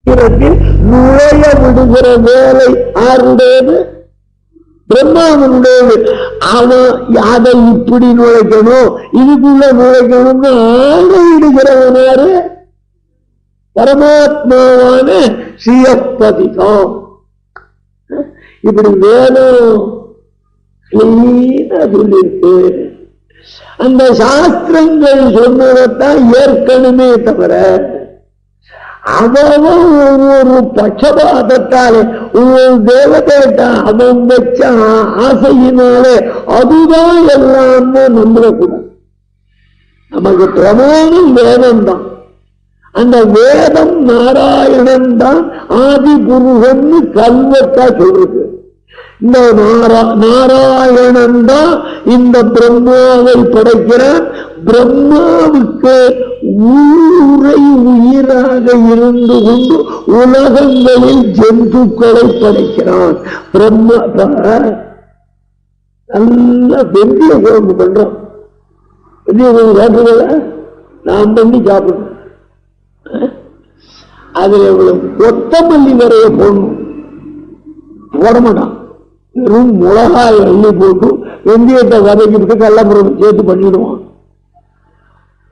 நுழைய விடுகிற வேலை யாருடையது? பிரம்மாவனுடையது. அவன் அதை இப்படி நுழைக்கணும், இதுக்குள்ள நுழைக்கணும்னு ஆணையிடுகிறவனாரு பரமாத்மாவான சிவப்பதிகம். இப்படி வேணும் சொல்லிருக்கு. அந்த சாஸ்திரங்கள் சொன்னதான் ஏற்கனவே தவிர அவன் ஒரு பட்சபாதத்தாலே ஒரு தேவதேட்ட அவன் வச்ச ஆசையினாலே அதுதான் எல்லாமே நம்பக்கூடாது. நமக்கு பிரமாணம் வேதம் தான். அந்த வேதம் நாராயணன் தான் ஆதி புருஷன் கல்வெட்டா சொல்றது. இந்த நாராயணன் தான் இந்த பிரம்மாவை படைக்கிறான். பிரம்மாவுக்கு ஊரை உயிராக இருந்து கொண்டு உலகங்களில் ஜந்துக்களை படைக்கிறான். பிரம்மா நல்ல வெந்திய குழம்பு பண்றோம். வெந்திய குழம்பு சாப்பிடுறத நாம் பண்ணி சாப்பிடுறோம். அதுல எவ்வளவு கொத்தமல்லி வரைய போடணும், போட மாட்டான். வெறும் மிளகாய் அள்ளி போட்டு வெந்தயத்தை வதக்கிட்டு கடலப்பருப்பு சேர்த்து பண்ணிடுவான்.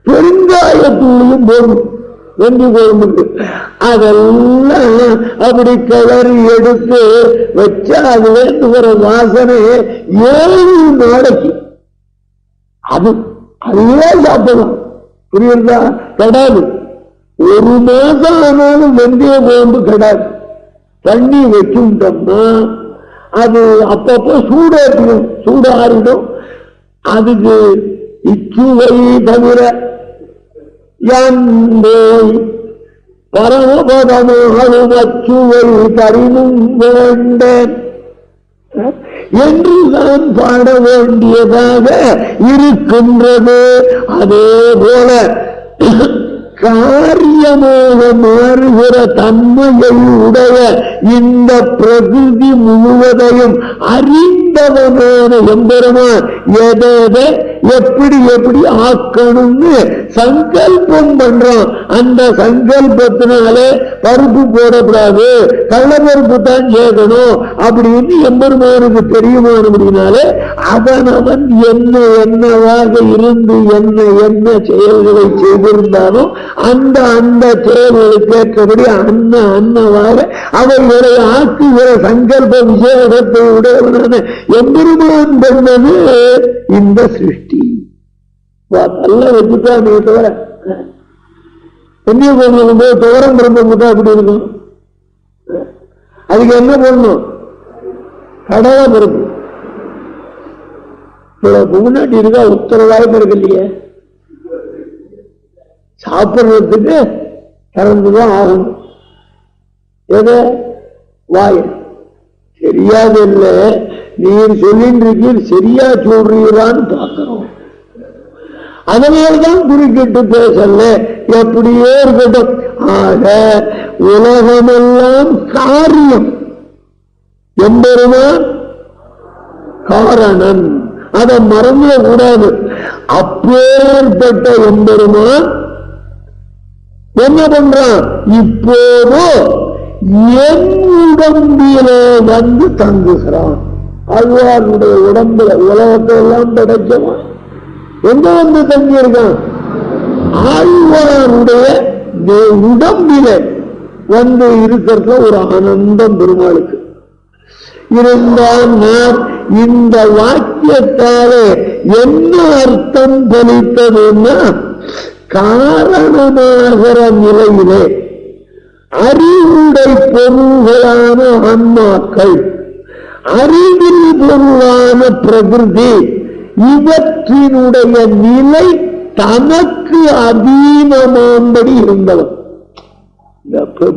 பெருங்காயத்தூளையும் போடணும் வெந்தி குழம்புக்கு. அதெல்லாம் அப்படி கிளறி எடுத்து வச்சா அது வேண்டு வர வாசனை 7 நாளைக்கு அதுவே சாப்பிடலாம். புரியுதா? கெடாது. 1 மாசம் ஆனாலும் வெந்தய குழம்பு கெடாது. தண்ணி வச்சுட்டோம்னா அது அப்பப்போ சூடேற்றணும், சூடாறிடும். அதுக்கு இச்சுவை தவிர பரமபதமும் அச்சுவை தரினும் வேண்டேன் என்று தான் பாட வேண்டியதாக இருக்கின்றது. அதே போல காரியமாக மாறுகிற தன்மையை உடைய இந்த பிரகிருதி முழுவதையும் அறிந்தவனான எம்பெருமான் எதை எப்படி எப்படி ஆக்கணும்னு சங்கல்பம் பண்றான். அந்த சங்கல்பத்தினாலே பருப்பு போடக்கூடாது, கள்ளப்பருப்பு தான் சேர்க்கணும் அப்படின்னு எம்பெருமானுக்கு தெரியுமானபடினாலே அவன் என்னவாக இருந்து என்ன செயல்களை செய்திருந்தாலும் அந்த செயல்களுக்கு ஏற்றபடி அன்னவாக அவர்களை ஆக்குகிற சங்கல்ப விசேஷத்தை உடையவனான எம்பெருமான் பண்ணது இந்த சிருஷ்டி. நல்லா வச்சுட்டானே தவிர துவரம் பிரம்ம அப்படி இருக்கும். அதுக்கு என்ன பண்ணணும்? கடலை பருப்பு முன்னாடி இருக்கா, உத்தரவாதம் இருக்கு இல்லையே, சாப்பிடுறதுக்கு திறந்துதான் ஆகணும். எது? வாய். சரியாது இல்லை, நீர் சொல்லிட்டு இருக்கீர், சரியா சொல்றீரான்னு பார்க்கிறோம். அதனால்தான் குறுக்கிட்டு பேசல, எப்படியே இருக்கட்டும். ஆக உலகமெல்லாம் காரியம், எம்பெருமான் காரணன். அதை மறந்துட கூடாது. அப்பேற்பட்ட எம்பெருமான் என்ன பண்றான்? இப்போது என் உடம்பில வந்து தங்குகிறான். ஆழ்வாருடைய உடம்புல உலகத்தை எல்லாம் படைச்சவன் எங்க வந்து தங்கியிருக்கான்? ஆழ்வாருடைய உடம்பில வந்து இருக்கிறது ஒரு ஆனந்தம் பெருமாளுக்கு இருந்தான். இந்த வாக்கியத்தாலே என்ன அர்த்தம் பலித்ததுன்னா, காரணமாகிற நிலையிலே அறிவுடை பொருள்களான ஆன்மாக்கள், அறிவில் பொருளான பிரகிருதி, இவற்றினுடைய நிலை தனக்கு அதீனமாம்படி இருந்தவன்.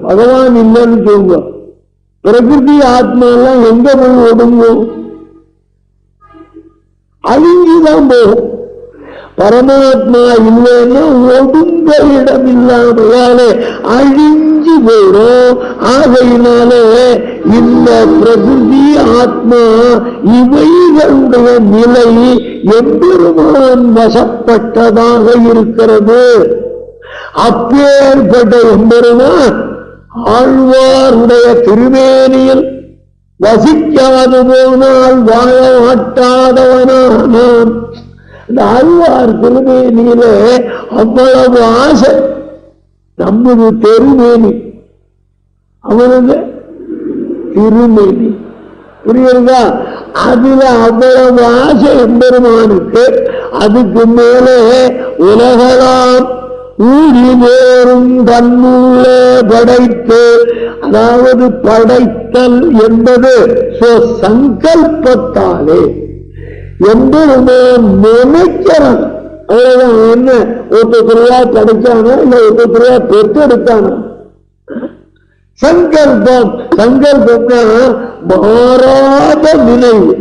பகவான் இல்லைன்னு சொல்லுவோம். பிரகிருதி ஆத்மாலாம் எங்க போய் ஒடுங்கும்? அழிஞ்சுதான் போகும். பரமாத்மா இல்லைன்னா ஒடுங்க இடம் இல்லாமலே அழிஞ்சு போயிடும். ஆகையினாலே இந்த பிரகிருதி ஆத்மா இவைகளுடைய நிலை எம்பெருமான் வசப்பட்டதாக இருக்கிறது. அப்பேற்பட்ட எம்பெருமான் ஆழ்வாருடைய திருமேனியில் வசிக்காது போனால் வாழ மாட்டாதவனானான். அந்த ஆழ்வார் திருமேனியிலே அவ்வளவு ஆசை. நம்மது தெருமேனி, அவனது திருமேனி, புரியுதா? அதுல அவ்வளவு ஆசை எம்பெருமானுக்கு. அதுக்கு மேலே உலகலாம் ஊழி வேறும் தன்னுள்ளே படைத்து, அதாவது படைத்தல் என்பது சங்கல்பத்தாலே எம்பெருமான் நினைக்கிறான். அவ்வளவுதான். என்ன ஒருத்தரையா படைச்சானா இல்ல ஒருத்தரையா பெற்றெடுத்தானா? சங்கல்பம். சங்கல்பம்னா மாறாத நினைவு,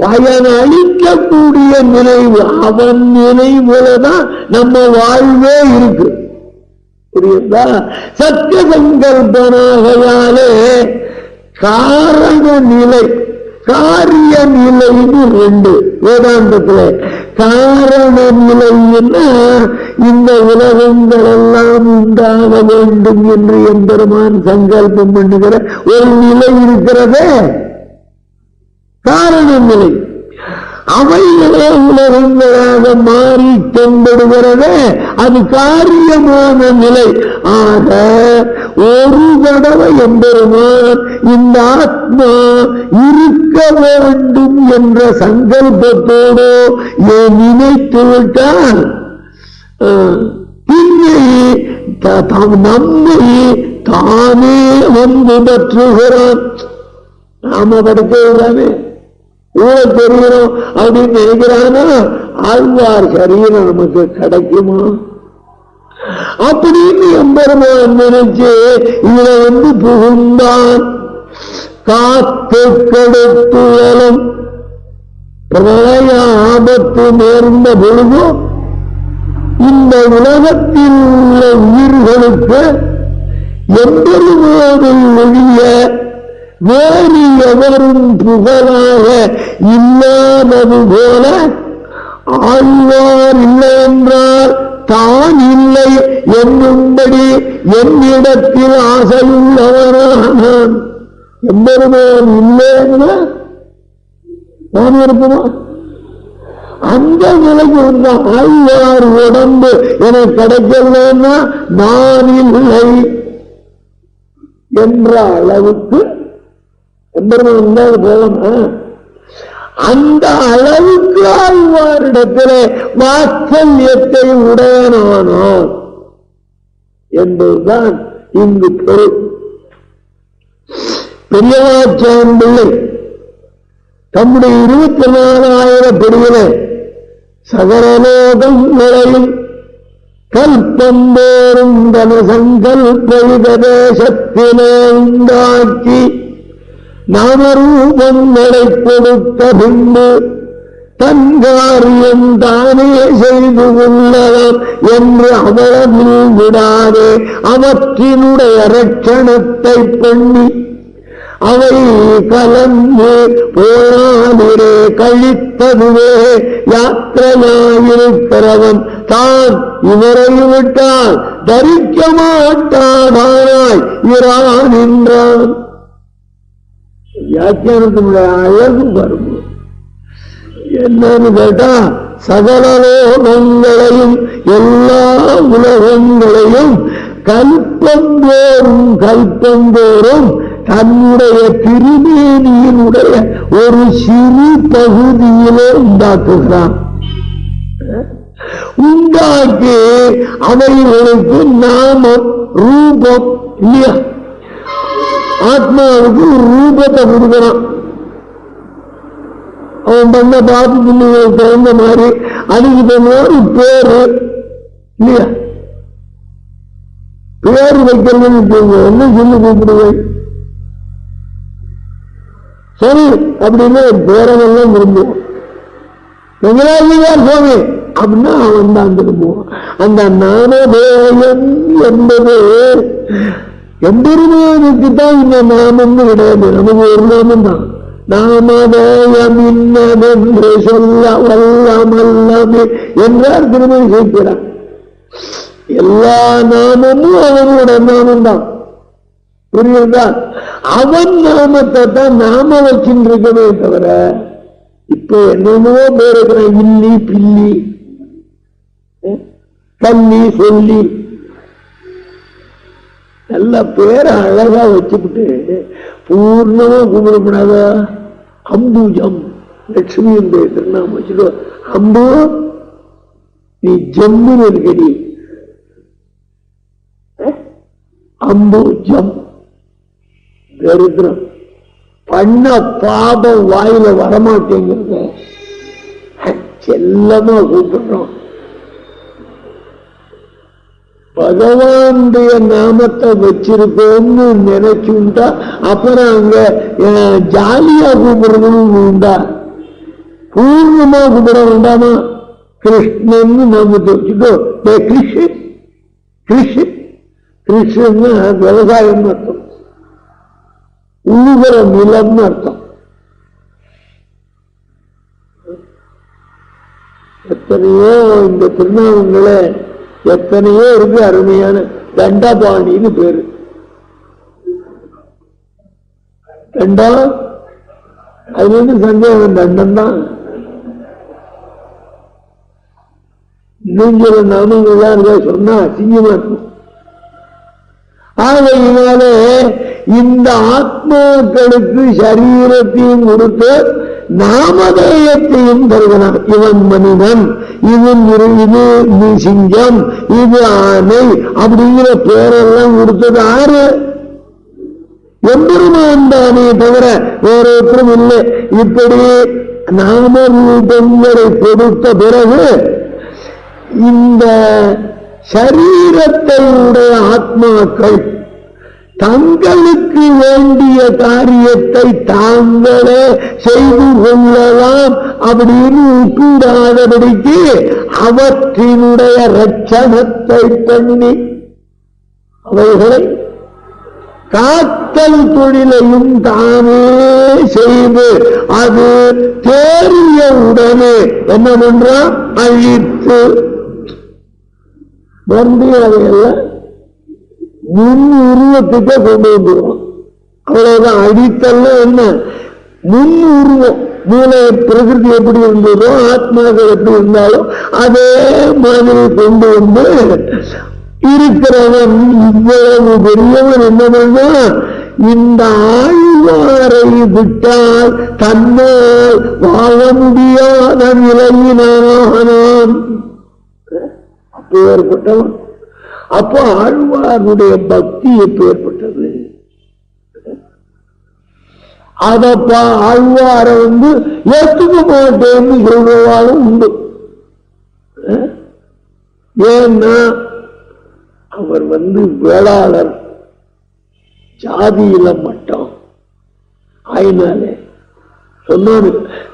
பயனளிக்கக்கூடிய நினைவு. அவன் நினைவுலதான் நம்ம வாழ்வே இருக்கு. புரியுதா? சத்திய சங்கல்பனாகையாலே காரண நிலை காரிய நிலைன்னு ரெண்டு வேதாந்தத்துல. காரண நிலைன்னா இந்த உலகங்கள் எல்லாம் உண்டாக வேண்டும் என்று எம்பெருமான் சங்கல்பம் பண்ணுகிற ஒரு நிலை இருக்கிறதே காரண நிலை. அவைகளே உலகங்களாக மாறி தென்படுகிறதே அது காரியமான நிலை. ஆக ஒரு தடவை எம்பெருமான் இந்த ஆத்மா இருக்க வேண்டும் என்ற சங்கல்பத்தோடு நினைத்து விட்டால் பின்னை நம்மை தானே வந்து பற்றுகிறான். நாம படுத்துதானே தெரிகிறோம் அப்படின்னு நினைக்கிறானா? ஆழ்வார் சரீரம் நமக்கு கிடைக்குமா அப்படின்னு எம்பெருமான் நினைச்சு இதுல வந்து புகுந்தான். காத்து கெடுத்துவலும் பிரளய ஆபத்து நேர்ந்த பொழுது இந்த உலகத்தில் உள்ள உயிர்களுக்கு எம்பெருமானை ஒழிய வேறு எவரும் புகழாக இல்லாதது போல ஆழ்வார் இல்லை என்றால் தான் இல்லை என்னும்படி என்னிடத்தில் ஆசையுள்ளவனான். எம்பெருமான் இல்லைன்னா நான் இருப்போமா? அந்த நிலைக்கு வந்த ஆழ்வார் உடம்பு எனக்கு கிடைக்கலன்னா நான் இல்லை என்ற அளவுக்கு எம்பெருமான் போகணும். அந்த அளவுக்கு ஆழ்வாரிடத்திலே வாத்சல்யத்தை உடையனானான் என்பதுதான் இங்கு பொருள். பெரியவாச்சான் பிள்ளை தம்முடைய 24,000 படிகளே சகலலோகங்களையும் கல்பந்தோறும் தன சங்கல்பதேசத்திலே உண்டாக்கி நாமரூபங்களை கொடுத்த பின்பு தன் காரியம் தானே செய்து கொள்ளலாம் என்று அவளவில் விடாதே அவற்றினுடைய ரட்சணத்தை பண்ணி அவை கலந்து போனாலே கழித்ததுவே யாத்திரையாயிருக்கிறவன் தான் இவரை விட்டால் தரிக்க மாட்டானாய் இரான் என்றான். வியாக்கியானத்தினுடைய அழகு வரும் என்னன்னு கேட்டா, சகலலோகங்களையும் எல்லா உலகங்களையும் கல்பந்தோறும் கல்பந்தோறும் தன்னுடைய திருமேனியினுடைய ஒரு சிறு பகுதியிலே உண்டாக்குகிறான். உண்டாக்கி அவைகளுக்கு நாமம் ரூபம் இல்லையா? ஆத்மாவுக்கு ஒரு ரூபத்தை கொடுக்கிறான். அவன் பண்ண பாப்பு புண்ணியங்களுக்கு தகுந்த மாதிரி அதுக்கு தகுந்த ஒரு பேரு இல்லையா? பேரு வைக்கிறதுன்னு என்ன சொல்லி கூப்பிடுவேன் சரி அப்படின்னு பேரவெல்லாம் விரும்புவோம். வெங்கடாஜியார் சுவாமி அப்படின்னா அவன் தான் திரும்புவான். அந்த நாமதேயம் என்பது எம்பெருமானுக்கு தான் இந்த நாமம்னு கிடையாது, நமக்கு ஒரு நாமம் தான். நாமதேயம் இன்னதென்று சொல்ல வல்லமல்லமே என்றார் திருமணி சேர்க்கிறார். எல்லா நாமமும் அவனோட நாமம் தான். புரியுதா? அவன் நாமத்தை தான் நாம வச்சுட்டு இருக்கவே தவிர இப்ப என்னென்னோ பேர் இருக்கிறான். இல்லி பில்லி கல்லி சொல்லி நல்ல பேரை அழகா வச்சுக்கிட்டு பூர்ணமா கும்பிடப்படாத. அம்புஜம் லட்சுமியின் பேர் திருநாம வச்சுட்டு அம்பு நீ ஜம்முன்னு இருக்கடி. அம்பு ஜம் தரித்திரம் பண்ண பாபம் வாயில வரமாட்டேங்கிறத செல்லமா கூப்பிடுறோம். பகவானுடைய நாமத்தை வச்சிருக்கோம்னு நினைச்சுட்டா அப்புறம் அங்க ஜாலியா கூப்பிடுறதுன்னு உண்டா? பூர்ணமா கூப்பிட வேண்டாமா? கிருஷ்ணன் நாமத்தை வச்சுட்டோ கிருஷ்ணன் கிருஷ்ணன் கிருஷ்ணன்னா விவசாயம் அர்த்தம், உழுகிற நிலம் அர்த்தம். எத்தனையோ இந்த திருநாமங்களை எத்தனையோ இருக்கு. அருமையான தண்டபாணின்னு பேரு. தண்டா அது வந்து சந்தேகம் தண்டம் தான். இன்னும் சில நாமங்கள்லாம் இருக்க சொன்னா அசிங்கமா இருக்கும். ஆகையினாலே இந்த ஆத்மாக்களுக்கு சரீரத்தையும் கொடுத்து நாமதேயத்தையும் தருகிறான். இவன் மனிதன், இது சிங்கம், இது ஆனை அப்படிங்கிற பேரெல்லாம் கொடுத்தது ஆறு? எம்பெருமான் தானே தவிர வேற ஒன்றும் இல்லை. இப்படி நாமரூபங்களை கொடுத்த பிறகு இந்த சரீரத்தை உடைய ஆத்மாக்கள் தங்களுக்கு வேண்டிய காரியத்தை தாங்களே செய்து கொள்ளலாம் அப்படின்னு விட்டுடாதபடிக்கு அவற்றினுடைய ரட்சணத்தை பண்ணி அவைகளை காத்தல் தொழிலையும் தானே செய்து அது தேறிய உடனே என்ன பண்றான்? அழித்து வந்து அதையெல்லாம் முன் உருவத்துக்கே கொண்டு வந்துடுவோம். அவ்வளவுதான். அடித்தல்ல என்ன? முன் உருவம். மூளை பிரகிருதி எப்படி இருந்ததோ ஆத்மாக்கள் எப்படி இருந்தாலும் அதே மாதிரி கொண்டு வந்து இருக்கிறவன் இவ்வளவு பெரியவன் என்ன பண்ணா? இந்த ஆழ்வாரை விட்டால் தன்னால் வாழ முடியாத நிலையினான். அப்போ ஏற்பட்டவன். அப்போ ஆழ்வாருடைய பக்தி எப்பேற்பட்டது? அதப்பா ஆழ்வார வந்து ஏற்றுக்க மாட்டேன்னு சொல்றவாலும் உண்டு. ஏன்னா அவர் வந்து வேளாளர் ஜாதியில மட்டும் ஆயினாலே சொன்னாரு.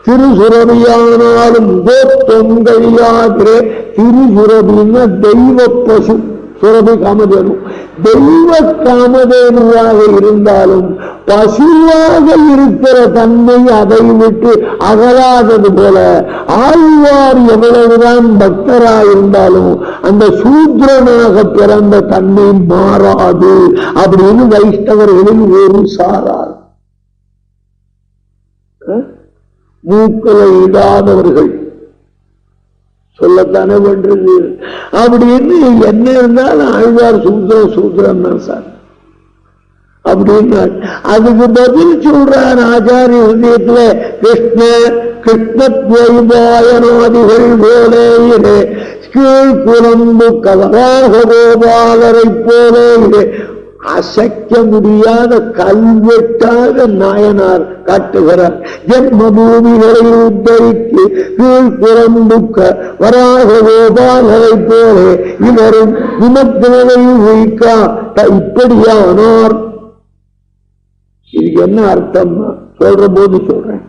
திருசுரபியானாலும் கோத்தொங்கழியாகிறே. திருசுரபின்னா தெய்வ பசு, சுரபி காமதேனு. தெய்வ காமதேனுவாக இருந்தாலும் பசுவாக இருக்கிற தன்மை அதை விட்டு அகலாதது போல ஆழ்வார் எவ்வளவுதான் பக்தராயிருந்தாலும் அந்த சூத்ரனாக பிறந்த தன்மை மாறாது அப்படின்னு வைஷ்ணவர்களில் ஒரு சாரார். மூக்களை இடாதவர்கள் சொல்லத்தானே பண்றது. அப்படின்னு என்ன இருந்தாலும் ஆழ்வார் சூத்திரம் தான் சார் அப்படின்னா அதுக்கு பதில் சொல்றார் ஆச்சாரிய ஹிருதயத்துல. கிருஷ்ணத்வைபாயனாதிகள் போலே கீழ் குலம்பு கவராக கோபாலரை போலே அசைக்க முடியாத கல்வெட்டாக நாயனார் காட்டுகிறார். ஜென்மபூமிகளை உத்தரித்து கீழ் புறம்புக்க வராக கோபாலரை போலே இவரும் விமத்தினை உயிக்கா இப்படியானார். இதுக்கு என்ன அர்த்தம்னா சொல்ற போது சொல்றேன்.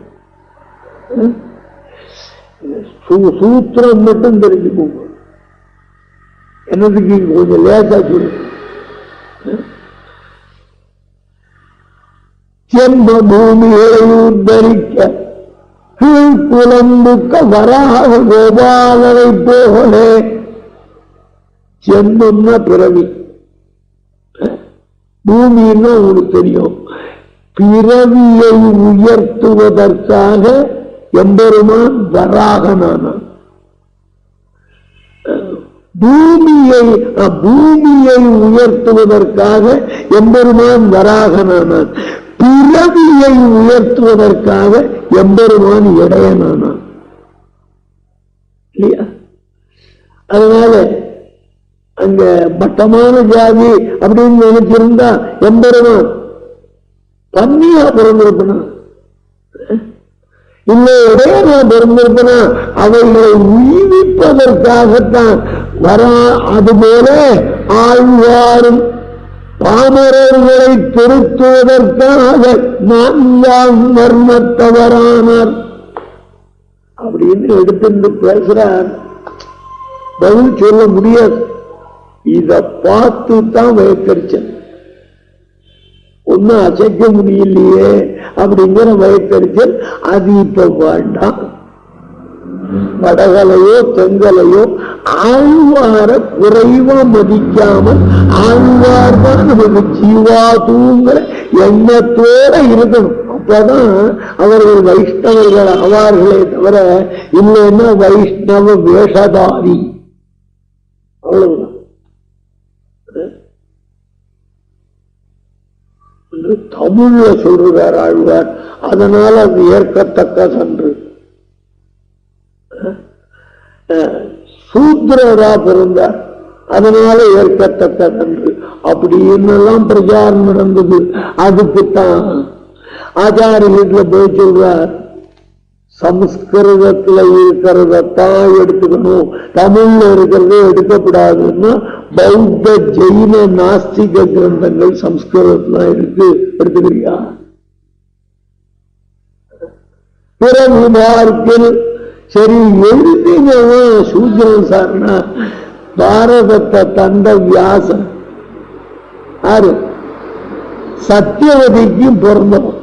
சூத்திரம் மட்டும் தெரிஞ்சுக்கோங்க. என்னதுக்கு கொஞ்சம் லேசா சொல்லு. ஜென்ம பூமிகளை உத்தரிக்க கீழ் புலம்புக்க வராக கோபாலரை போலே. ஜென்மம்னா பிறவி, பூமின்னு உங்களுக்கு தெரியும். பிறவியை உயர்த்துவதற்காக எம்பெருமான் வராகனானான். பூமியை உயர்த்துவதற்காக எம்பெருமான் வராகனானான். பிறவியை உயர்த்துவதற்காக எம்பெருமான் இடையனானான் இல்லையா? அதனால அங்க மட்டமான ஜாதி அப்படின்னு நினைச்சிருந்தா எம்பெருமான் பன்னியா பிறந்திருப்பனா, இல்லை இடையனா பிறந்திருப்பனா, அவைகளை உய்விப்பதற்காகத்தான் வரா. அதுபோல ஆழ்வாரும் பாமரர்களை திருத்துவதற்காக நான்காம் மர்மத்தவரானார் அப்படின்னு எடுத்து பேசுறார். பதில் சொல்ல முடியாது. இத பார்த்து தான் வயக்கரிச்சல். ஒன்னும் அசைக்க முடியலையே அப்படிங்கிற வயக்கரிச்சல். அது இப்ப வேண்டாம். வடகலையோ தெங்கலையோ ஆழ்வார குறைவா மதிக்காமல் ஆழ்வார் தான் நமக்கு ஜீவாதுங்கிற எண்ணத்தோட இருக்கணும். அப்பதான் அவர்கள் வைஷ்ணவர்கள் ஆவார்களே தவிர இல்லைன்னா வைஷ்ணவ வேஷதாரி அவ்வளவுதான் தமிழ்ல சொல்றார் ஆழ்வார். அதனால அது ஏற்கத்தக்க சன்று. சூத்திரரா பிறந்தார், அதனால ஏற்கத்தக்க சன்று. அப்படின்னு பிரச்சாரம் நடந்தது. அதுக்குத்தான் ஆச்சாரிய வீட்டுல போய் சொல்றார், சமஸ்கிருதத்துல இருக்கிறதான் எடுத்துக்கணும், தமிழ்ல இருக்கிறத எடுக்கப்படாதுன்னா பௌத்த ஜெயின நாஸ்திக கிரந்தங்கள் சமஸ்கிருதத்துல இருக்கு, எடுத்துக்கிறியா? பிறகு மார்க்கில் சரி எழுதினவன் சூத்திரன் சார்னா பாரதத்தை தந்த வியாசன் யாரு? சத்தியவதிக்கும் பிறந்தவன்.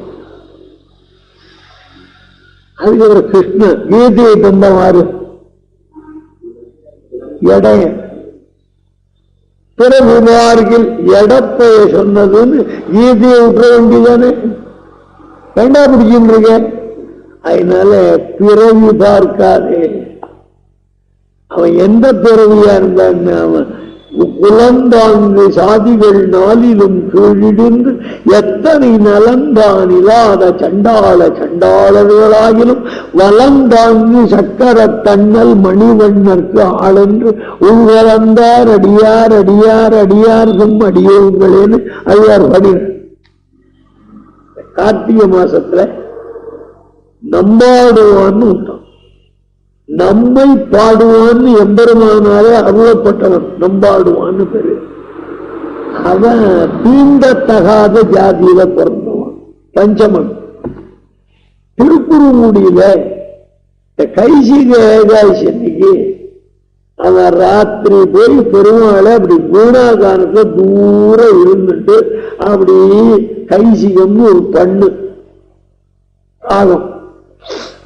அதுக்கு ஒரு கிருஷ்ணன் கீதையை தந்தவாறு எடையன். பிறகு மார்க்கில் எடப்பைய சொன்னதுன்னு கீதையை விட்டுற வேண்டியதானே? வேண்டா பிடிக்கின்றீங்க. அதனால பிறவி பார்க்காதே. அவன் எந்த பிறவியா இருந்தான்னு அவன் குலந்தாங்கு சாதிகள் நாளிலும் கீழிருந்து எத்தனை நலந்தான் இல்லாத சண்டாள சண்டாளர்களாகிலும் வளந்தாங்கு சக்கர தன்னல் மணிவண்ணற்கு ஆளென்று உள்வளந்தார் அடியார் அடியார் அடியார்கும் அடியோங்களேன்னு அடியார் படினார். கார்த்திகை மாசத்துல நம்பாடுவான்னு விட்டான். நம்மை பாடுவான்னு எம்பெருமானாலே அருளப்பட்டவன் நம்பாடுவான்னு பேரு. அவன் தீண்டத்தகாத ஜாதியில பிறந்தவன், பஞ்சமன். திருக்குறுங்குடியில கைசிக ஏகாதசி அன்னைக்கு அவன் ராத்திரி போய் பெருமாளை அப்படி குணாகாரத்துல தூரம் இருந்துட்டு அப்படி கைசிகம்னு ஒரு பண்ணு ஆகும்,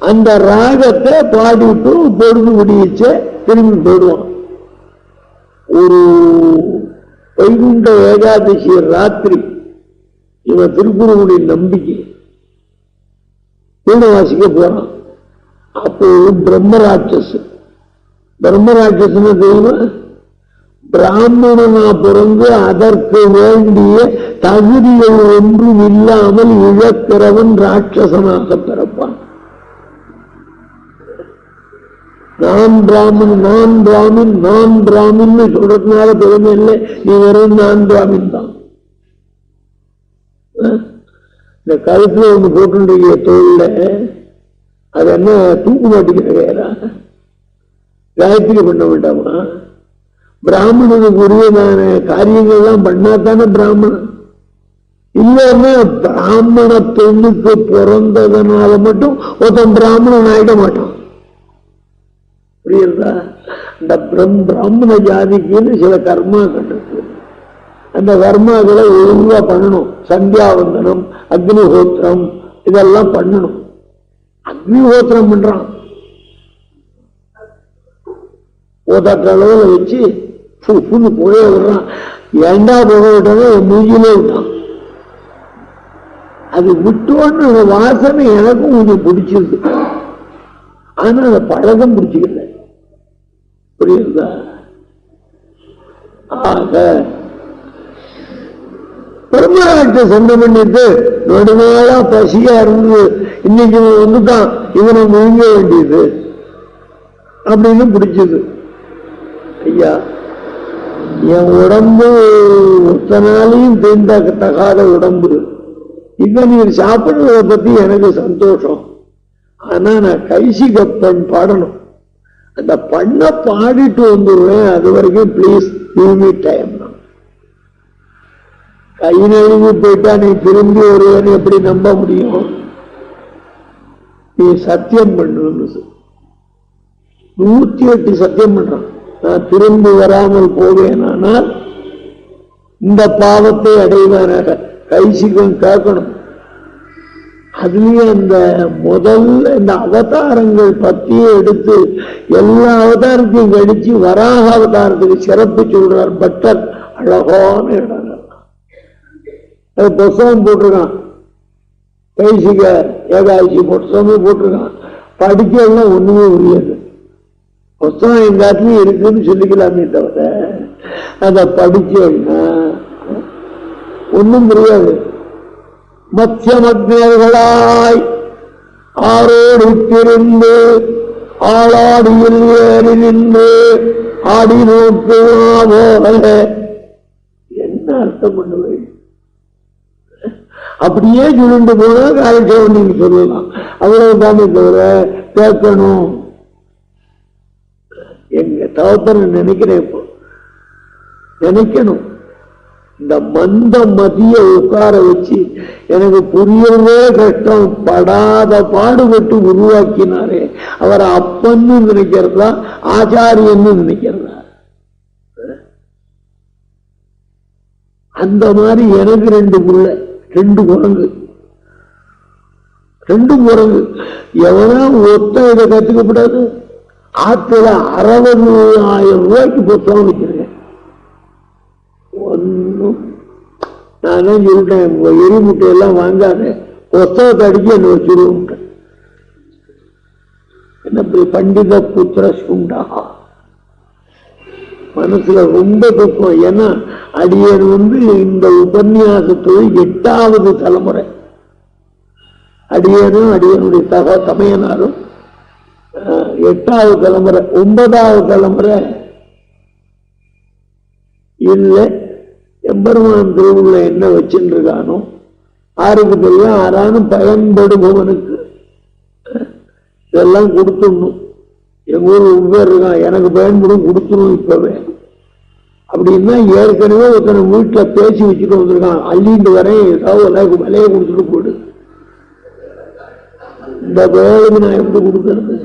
அந்த ராகத்தை பாடிட்டு பொழுது முடிச்ச திரும்பி போடுவான். ஒரு வைகுண்ட ஏகாதசி ராத்திரி இவன் திருக்குறளுடைய நம்பிக்கை வாசிக்க போறான். அப்போ பிரம்மராட்சசன்னு தெரியுமா? பிராமணனா பிறந்து அதற்கு வேண்டிய தகுதிகள் ஒன்றும் இல்லாமல் இழக்கிறவன் ராட்சசனாக பிறப்பான். நான் பிராமின் சொல்றதுனால பெருமை இல்லை, நீ வெறும் நான் பிராமின் தான். இந்த கழுத்துல ஒண்ணு போட்டு தொழில அது என்ன தூக்கு மாட்டிக்கிற வேறா? காயத்ரி பண்ண வேண்டாமா? பிராமணனுக்கு உரியதான காரியங்கள்லாம் பண்ணாதானே பிராமணன். இல்லைன்னா பிராமண பெண்ணுக்கு பிறந்ததுனால மட்டும் ஒருத்தன் பிராமணன் ஆயிட மாட்டான். புரியுதா? இந்த பிராமண ஜாதிக்குன்னு சில கர்மாக்கள் இருக்கு. அந்த கர்மாக்களை ஒழுங்கா பண்ணணும். சந்தியாவந்தனம், அக்னிஹோத்திரம் இதெல்லாம் பண்ணணும். அக்னிஹோத்திரம் பண்றான், உதட்ட அளவுல வச்சு புண்ணு போயே விடுறான். ஏண்டா போக விட்டாலும் என் மூஞ்சிலே விட்டான். அது விட்டோன்னு வாசனை எனக்கும் கொஞ்சம் பிடிச்சிருக்கு. ஆனா அதை பழகம் பிடிச்சிக்கல. புரியுதா? ஆக பெருமாள்கிட்ட சொந்த பண்ணிட்டு நடுநாளா பசியா இருந்து இன்னைக்கு வந்துட்டான், இவனை முழுங்க வேண்டியது அப்படின்னு பிடிச்சது. ஐயா, என் உடம்பு ஒத்தனாலையும் தீண்டத்தகாத உடம்பு, இதை நீர் சாப்பிடுறத பத்தி எனக்கு சந்தோஷம். ஆனா நான் கைசிகப்பன் பாடணும், அந்த பண்ண பாடிட்டு வந்துடுவேன். அது வரைக்கும் பிளீஸ் கிவ் மீ டைம். கை நழுவி போயிட்டா நீ திரும்பி வருவேன்னு எப்படி நம்ப முடியும்? நீ சத்தியம் பண்ணுன்னு 108 சத்தியம் பண்றான். நான் திரும்பி வராமல் போவேனானால் இந்த பாவத்தை அடைவானாக. கைசிகம் கேட்கணும். அதுலயும் அந்த முதல்ல இந்த அவதாரங்கள் பத்தியே எடுத்து எல்லா அவதாரத்தையும் கழிச்சு வராக அவதாரத்துக்கு சிறப்பு சொல்றார் பட்டர். அழகான இடம் புத்தகம் போட்டிருக்கான். கைசிக ஏகாதசி புத்தகமே போட்டிருக்கான். படிக்கலாம் ஒண்ணுமே புரியாது. புத்தகம் எங்காட்டிலும் இருக்குன்னு சொல்லிக்கலாமே தவிர அதை படிச்சேன்னா ஒன்னும் புரியாது. மத்தியமக்னர்களாய் ஆரோடு திருந்து ஆளாடியில் ஏறி நின்று ஆடி நோக்குவாவோ என்ன அர்த்தம் பண்ணுவேன்? அப்படியே சுருண்டு போனா காலட்சேவன் சொல்லலாம். அவ்வளவுதானே தவிர கேட்கணும். எங்க தவப்பன நினைக்கிறேன். இப்போ நினைக்கணும். இந்த மந்த மதிய உட்கார வச்சு எனக்கு புரியவே கஷ்டம், படாத பாடுபட்டு உருவாக்கினாரே, அவரை அப்பன்னு நினைக்கிறதா ஆச்சாரியன்னு நினைக்கிறதா? அந்த மாதிரி எனக்கு 2 பிள்ளை, 2 குரங்கு. எவனா ஒத்த இதை கத்துக்கப்படாது. ஆத்துல 60,000 ரூபாய்க்கு புத்தகம் வச்சிருக்கேன். ஒன்னும் நான் சொல்லிட்டேன், எரிமுட்டையெல்லாம் வாங்காத, புத்தகத்தை அடிக்க என்ன வச்சிருவோம். என்ன பண்டித புத்திர சுண்டா மனசுல ரொம்ப துக்கம். ஏன்னா அடியன் இந்த உபன்யாசத்தோடு 8வது தலைமுறை. அடியனும் அடியனுடைய தமையனாரும் 8வது தலைமுறை. 9வது தலைமுறை இல்ல. எம்பெருமான் திருவுள்ள என்ன வச்சுட்டு இருக்கானோ ஆருக்கு தெரியும். ஆறானும் பயன்படுபவனுக்கு இதெல்லாம் கொடுத்துடணும். எங்க ஊர் பேர் இருக்கான், எனக்கு பயன்படும் கொடுத்துடும் இப்பவே அப்படின்னா. ஏற்கனவே ஒருத்தனை வீட்டுல பேசி வச்சுட்டு வந்திருக்கான், அள்ளிட்டு வரேன் ஏதாவது விலையை கொடுத்துட்டு போடு. இந்த வேலைக்கு நான் எப்படி கொடுக்கறது?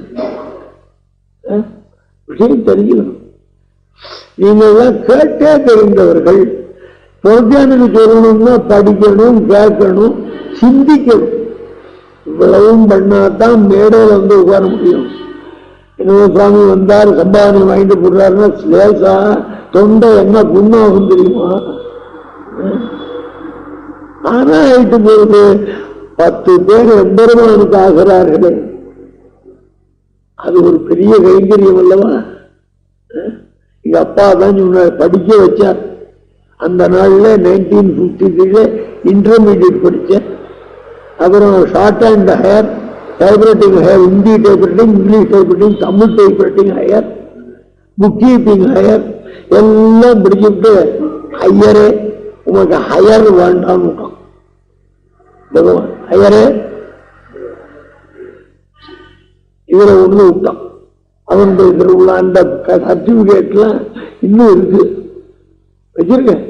விஷயம் தெரிஞ்சுக்கணும். நீங்க எல்லாம் கேட்டே தெரிந்தவர்கள். பொருத்தியானுக்கு சொல்லணும்னா படிக்கணும், கேட்கணும், சிந்திக்கணும். இவ்வளவும் பண்ணாதான் மேடையில் உட்கார முடியும். இன்னொரு சுவாமி வந்தார், சம்பாதனை வாங்கிட்டு போடுறாருன்னா லேசா தொண்டை என்ன புண்ணாகும் தெரியுமா? ஆனா ஆயிட்டு போகுது. 10 பேர் எம்பெருமானுக்கு ஆகிறார்களே, அது ஒரு பெரிய கைங்கரியம் அல்லவா? எங்க அப்பா தான் சொன்னார், படிக்க வச்சார். அந்த நாள்ல 1953 இன்டர்மீடியட் படிச்சேன். அப்புறம் short and higher, typewriting higher, Hindi typewriting, English typewriting, Tamil typewriting higher, book keeping higher எல்லாம் படிச்சுட்டு ஹையரே உனக்கு ஹையர் வேண்டாம்னு விட்டான் பகவான். ஹையரே இதுல ஒண்ணு விட்டான். அவனுடைய திருவிழா அந்த சர்டிபிகேட்லாம் இன்னும் இருக்கு, வச்சிருக்கேன்.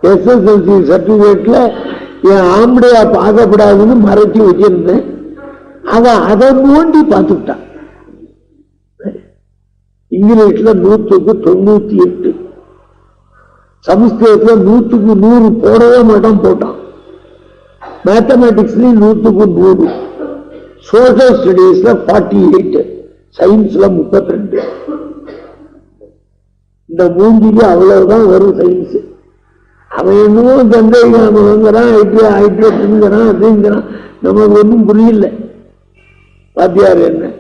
SSLC சர்டிபிகேட்ல என் ஆம்படையா பார்க்கப்படாதுன்னு மறைச்சி வச்சிருந்தேன். அவன் அதை நோண்டி பார்த்துட்டான். இங்கிலீஷ்ல 100க்கு 98, சமஸ்கிருதத்துல 100க்கு 100 போடவே மாட்டான், போட்டான். மேத்தமேட்டிக்ஸ்லயும் 100க்கு 100, சோசியல் ஸ்டடீஸ்ல 48, சயின்ஸ்ல 32. இந்த மூஞ்சிக்கு அவ்வளவுதான் வரும் சயின்ஸ். அவன் என்னமோ கங்கை காமங்கிறான், ஹைட்ரேட்டுங்கிறான், அதுங்கிறான். நமக்கு ஒன்றும் புரியல. வாத்தியார் என்ன,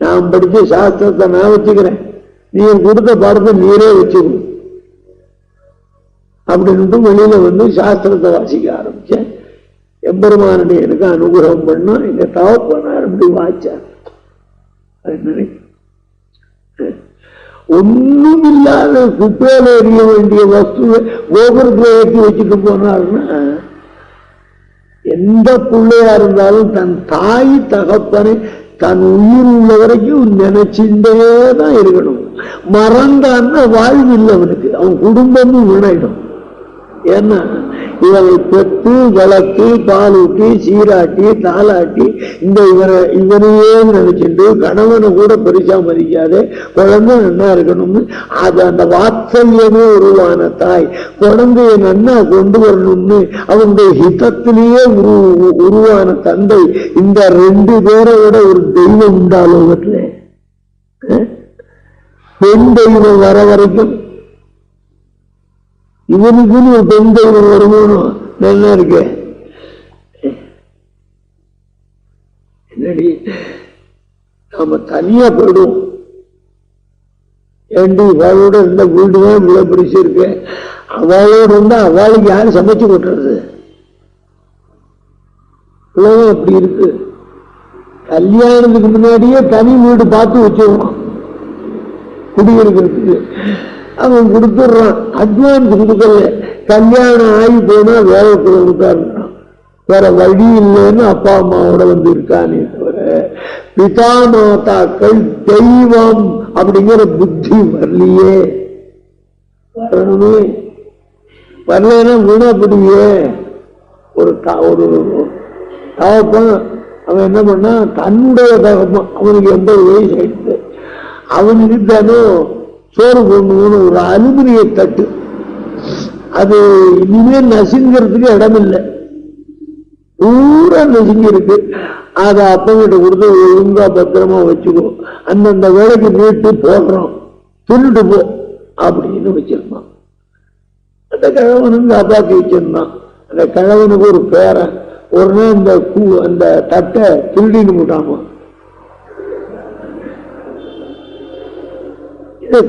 நான் படிச்ச சாஸ்திரத்தை நான் வச்சுக்கிறேன், நீங்க கொடுத்த பாடத்தை நீரே வச்சுக்கணும் அப்படின்ட்டு வெளியில வந்து சாஸ்திரத்தை வாசிக்க ஆரம்பிச்சேன். எம்பெருமானுடைய எனக்கு அனுகிரகம் பண்ணா எங்க தவப்பனார் அப்படி வாச்சார். ஒண்ணும் இல்லாத குப்பையில எறிய வேண்டிய வஸ்துவை கோபுரத்துல ஏற்றி வச்சுட்டு போனாருன்னா, எந்த பிள்ளையா இருந்தாலும் தன் தாய் தகப்பனை தன் உயிர் உள்ள வரைக்கும் நினைச்சுட்டேதான் இருக்கணும். மறந்தான்னா வாழ்வு இல்லை அவனுக்கு, அவன் குடும்பமும் வீணாயிடும். ஏன்னா இவனை பெற்று வளர்த்து பாலூட்டி சீராட்டி தாளாட்டி இந்த இவனையே நினைச்சுட்டு கணவனை கூட பெருசா மதிக்காத குழந்தை நன்னா இருக்கணும்னு அது அந்த வாத்சல்யமே உருவான தாய் குழந்தைய நன்னா கொண்டு வரணும்னு அவனுடைய ஹிதத்திலேயே உருவான தந்தை, இந்த 2 பேரை விட ஒரு தெய்வம் உண்டாலோகத்துல பெண் தெய்வம் வர வரைக்கும் இவனுக்குன்னு ஒரு பெண் தெய்வம் வருமானம் நல்லா இருக்கு. என்னடி நாம தனியா போயிடுவோம். ஏண்டி அவளோட இருந்த வீடுதான் இவ்வளவு பிரிச்சு இருக்கு, அவளோட இருந்தா அவளுக்கு யாரு சமைச்சு கொட்டுறது? உலகம் அப்படி இருக்கு. கல்யாணத்துக்கு முன்னாடியே தனி வீடு பார்த்து வச்சிருவான் குடியிருக்கிறதுக்கு. அவன் கொடுத்துடுறான், அட்வான்ஸ் கொடுக்கல. கல்யாணம் ஆகி போனா வேலை கொடுத்தாருன்றான். வேற வழி இல்லைன்னு அப்பா அம்மாவோட வந்து இருக்கானே தவிர பிதா மாதாக்கள் தெய்வம் அப்படிங்கிற புத்தி வரலையே. வரணுமே, வரலன்னா குணப்படுவியே. ஒரு தகப்பன் அவன் என்ன பண்ணா, தன்னுடைய தகப்பன் அவனுக்கு 80 வயசு ஆயிடுச்சு, அவனுக்கு தானும் சோறு கொண்டு ஒரு அலுமினிய தட்டு, அது இனிமேல் நசுங்கிறதுக்கு இடம் இல்லை, பூரா நசுங்கி இருக்கு. அதை அப்பங்கிட்ட கொடுத்து ஒழுங்கா பத்திரமா வச்சுக்கோ, அந்தந்த வேலைக்கு மீட்டு போடுறோம், தின்னுட்டு போ அப்படின்னு வச்சிருந்தான். அந்த கிழவனுக்கு அப்பாக்கி வச்சிருந்தான். அந்த கிழவனுக்கு ஒரு பேரன் ஒரு நாள் அந்த தட்டை திருடின்னு போட்டாமா.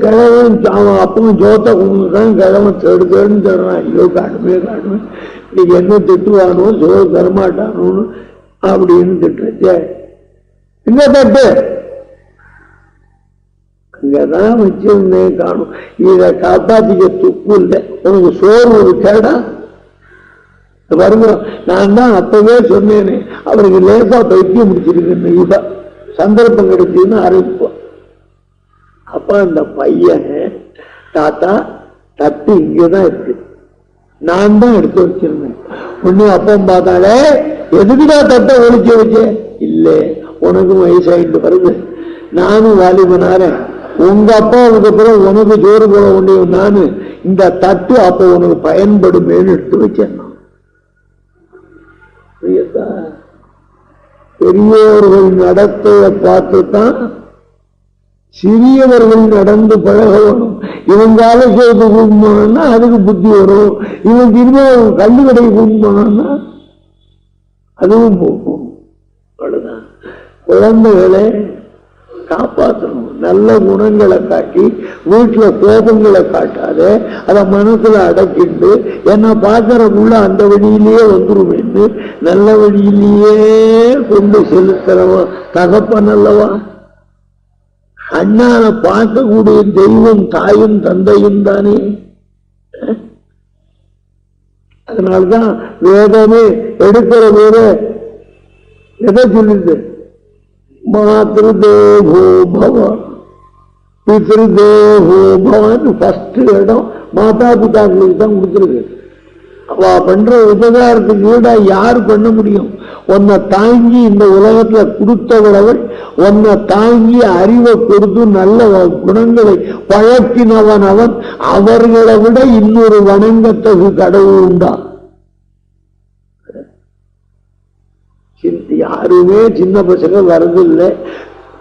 கிழவன் அவன் அப்பவும் ஜோத்த கொண்டுதான் கிழவன் தேடுன்னு சொல்றான். ஐயோ காணுமே இன்னைக்கு என்ன திட்டுவானோ, சோறு தரமாட்டானோன்னு அப்படின்னு திட்டுறச்சே. இந்த தட்டு அங்கதான் வச்சிருந்தேன், காணும். இதை காப்பாத்திக்க துப்பு இல்லை, உனக்கு சோறு ஒரு கேடா வருங்க. நான் தான் அப்பவே சொன்னேனே, அவருக்கு லேசா பைத்தியம் முடிச்சிருக்கேன், இதான் சந்தர்ப்பம் கிடைச்சுன்னு ஆரம்பிப்போம். அப்ப அந்த பையன், தாத்தா தட்டு இங்கதான் இருக்கு, நான் தான் எடுத்து வச்சிருந்தேன். ஒண்ணு அப்பம் பார்த்தாலே, எதுக்குடா தட்டை ஒழிச்சு வச்சேன்? இல்ல, உனக்கு வயசாயிட்டு வருது, நானும் வாலிபனாரேன், உங்க அப்பாவுக்கு பிறகு உனக்கு சோறு போட வேண்டிய நானு, இந்த தட்டு அப்ப உனக்கு பயன்படுமேன்னு எடுத்து வச்சேன். பெரியவர்கள் நடத்தைய பார்த்துதான் சிறியவர்கள் நடந்து பழகணும். இவன் காலை சேர்த்து கூடமானா அதுக்கு புத்தி வரும், இவன் திரும்ப கல்லு கடை கூடமானா அதுவும் போகும். அவ்வளவுதான். குழந்தைகளை காப்பாற்றணும், நல்ல குணங்களை காட்டி, வீட்டுல கோபங்களை காட்டாத, அதை மனசுல அடக்கிண்டு என்ன பாக்குறக்குள்ள அந்த வழியிலேயே வந்துருவேன்னு நல்ல வழியிலேயே கொண்டு செலுத்துறவன் தகப்பன் அல்லவா. அண்ணான பார்க்கக்கூடிய தெய்வம் தாயும் தந்தையும் தானே. அதனால்தான் வேதமே எடுக்கிற வேற எதை சொல்லுது? மாத்ருதேவோ பவ பித்ருதேவோ பவன் ஃபர்ஸ்ட் இடம் மாதா பிதாக்களுக்கு தான் கொடுத்துருக்கு. அவ பண்ற உபகாரத்துக்கு ஈடா யார் பண்ண முடியும்? உன்னை தாங்கி இந்த உலகத்துல கொடுத்தவளவள், உன்னை தாங்கி அறிவை கொடுத்து நல்ல குணங்களை பழக்கினவன் அவன். அவர்களை விட இன்னொரு வணங்கத்தகு கடவுள் உண்டா? யாருமே சின்ன பசங்க வரதில்லை,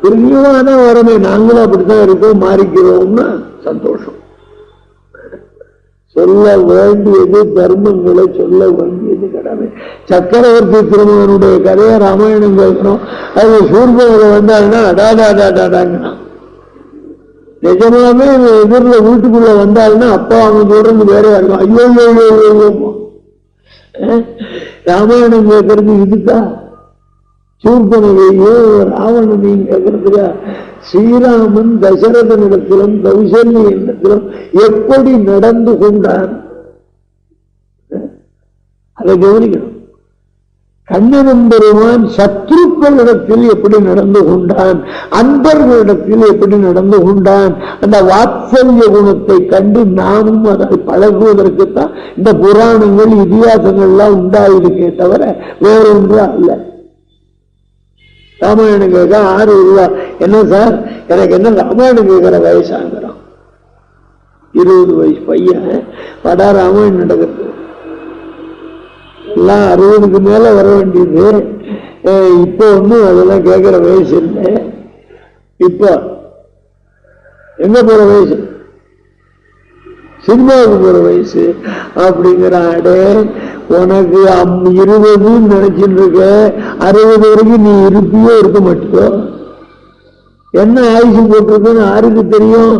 பெரியவாதான் வரமே. நாங்களும் அப்படித்தான் இருக்கோம், மாறிக்கிறோம்னா சந்தோஷம். சொல்ல வேண்டியது தர்மங்களை சொல்ல வேண்டியது கடமை. சக்கரவர்த்தி திருமகனுடைய கதையை ராமாயணம் கேட்கிறோம். அது சூர்பகரை வந்தாங்கன்னா அடாடாடாடாடாங்கண்ணா. நிஜமாவே எதிரில் வீட்டுக்குள்ள வந்தாங்கன்னா அப்பா அவங்க சொல்றது வேறையா இருக்கும். ஐயோ ஐயோ ராமாயணம் கேட்கறது இதுக்கா? சூர்பனகையோ ராவணனையும் கேட்கறதுக்கா? ஸ்ரீராமன் தசரதனிடத்திலும் கௌசல்யிடத்திலும் எப்படி நடந்து கொண்டான் அதை கவனிக்கணும். கண்ணன் பெருமான் சத்ருக்களிடத்தில் எப்படி நடந்து கொண்டான், அன்பர்களிடத்தில் எப்படி நடந்து கொண்டான், அந்த வாத்சல்ய குணத்தை கண்டு நாமும் அதை பழகுவதற்குத்தான் இந்த புராணங்கள் இதிகாசங்கள்லாம் உண்டாயிருக்கே தவிர வேற ஒன்றும் அல்ல. ராமாயணம் கேட்க 6 ரூபா. என்ன சார் எனக்கு என்ன ராமாயணம் கேட்கிற வயசாங்கிறான். 20 வயசு பையன் படா ராமாயணம் நடக்கிறது. எல்லாம் 60க்கு மேல வர வேண்டியது. இப்போ ஒன்றும் அதெல்லாம் கேட்கிற வயசு இல்லை. இப்போ எங்க போற வயசு? சினிமாவுக்கு போற வயசு அப்படிங்கிறாடே. உனக்கு 20 நினைச்சிட்டு இருக்க, 60 வரைக்கும் நீ இருப்பியோ இருக்க மாட்டியோ? என்ன ஆயுசு போட்டிருக்குன்னு யாருக்கு தெரியும்?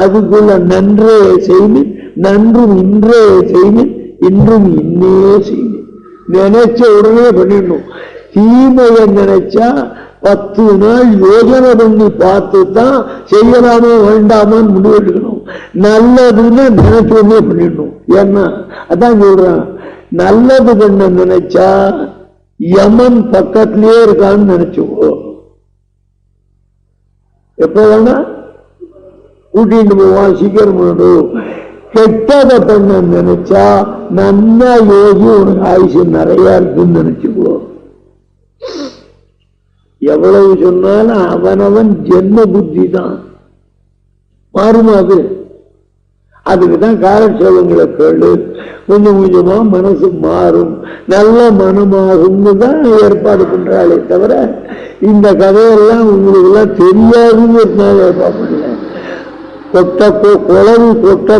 அதுக்குள்ள நன்றே செய்வேன், நன்றும் இன்றே செய்வேன், இன்றும் இன்னே செய்வேன். நினைச்ச உடனே பண்ணிடணும். தீமையை நினைச்சா 10 நாள் யோஜனை பண்ணி பார்த்து தான் செய்யலாமா வேண்டாமான்னு முடிவெடுக்கணும். நல்லதுன்னு நினைச்ச உடனே பண்ணிடணும். ஏன்னா அதான் சொல்றான், நல்லது பண்ண நினைச்சா யமன் பக்கத்திலேயே இருக்கான்னு நினைச்சுக்கோ. எப்ப வேணா கூட்டிட்டு போவான், சீக்கிரம் பண்ணணும். கெட்டதை பண்ண நினைச்சா நல்லா யோகி உனக்கு ஆயுசு நிறைய இருக்குன்னு நினைச்சுக்கோ. எவ்வளவு சொன்னாலும் அவனவன் ஜென்ம புத்தி தான் மாறுமா? அதுக்குதான் காலட்சேபங்களை கேளு, கொஞ்சம் கொஞ்சமா மனசு மாறும், நல்ல மனமாகும்னு தான் ஏற்பாடு பண்றாளே தவிர இந்த கதையெல்லாம் உங்களுக்கு எல்லாம் தெரியாதுன்னு இருந்தாலும் ஏற்பாடு பண்ணல. குளவு கொட்ட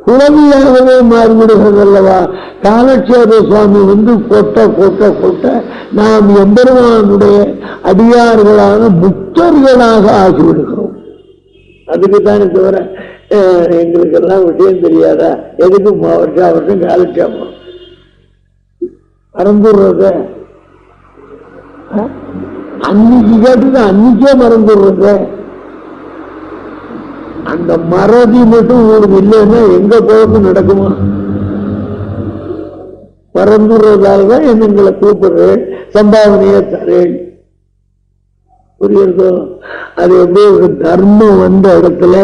குளவியாகவே மாறிவிடுகிறது அல்லவா? காலட்சேப சுவாமி கொட்ட நாம் எம்பெருமானுடைய அடியார்களாக முக்தர்களாக ஆகிவிடுகிறோம். அதுக்குத்தானே தவிர எங்களுக்கு எல்லாம் விஷயம் தெரியாதா? எதுக்கு வருஷம் காலட்சேபம் மறந்துடுறத? அன்னைக்கு கேட்டது அன்னைக்கே மறந்துடுறத. அந்த மறதி மட்டும் உங்களுக்கு இல்லைன்னா எங்க போறது நடக்குமா? மறந்துடுறதாலதான் எங்களை கூப்பிடுறேன், சம்பாவனையை தரேன். புரியுறதோ? அது எப்படி ஒரு தர்மம் வந்த இடத்துல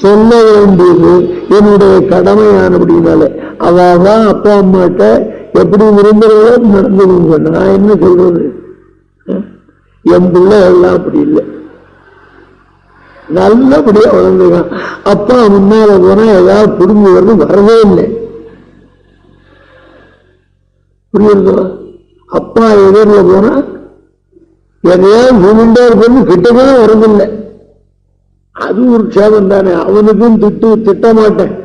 சொல்ல வேண்டியது என்னுடைய கடமையானபடினால அவாவா அப்பா அம்மாட்ட எப்படி விரும்புறதோ நடந்துருங்க. நான் என்ன சொல்றது? என் பிள்ளை எல்லாம் அப்படி இல்லை, நல்லபடியா வளர்ந்துருக்கான். அப்பா முன்னால போனா ஏதாவது புரிஞ்சு வருது, வரவே இல்லை. புரியுறதோ? அப்பா எதிரில் போனா எதையாவது சொல்லிட்டே இருக்கணும், கிட்டவே வரதில்லை. அது ஒரு க்ஷேபம் தானே. அவனுக்கும் திட்ட மாட்டேன்